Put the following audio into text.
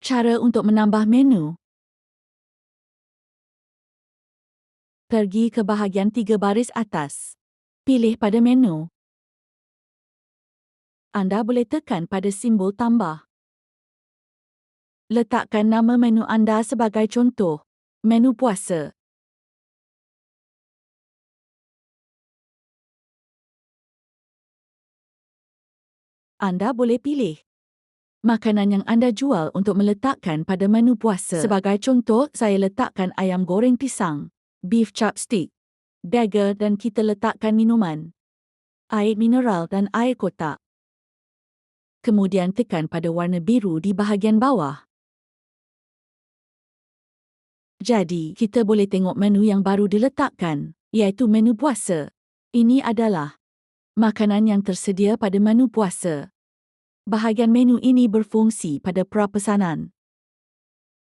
Cara untuk menambah menu. Pergi ke bahagian 3 baris atas. Pilih pada menu. Anda boleh tekan pada simbol tambah. Letakkan nama menu anda sebagai contoh. Menu puasa. Anda boleh pilih makanan yang anda jual untuk meletakkan pada menu puasa. Sebagai contoh, saya letakkan ayam goreng pisang, beef chopstick, dagger dan kita letakkan minuman, air mineral dan air kotak. Kemudian tekan pada warna biru di bahagian bawah. Jadi, kita boleh tengok menu yang baru diletakkan, iaitu menu puasa. Ini adalah makanan yang tersedia pada menu puasa. Bahagian menu ini berfungsi pada pra-pesanan.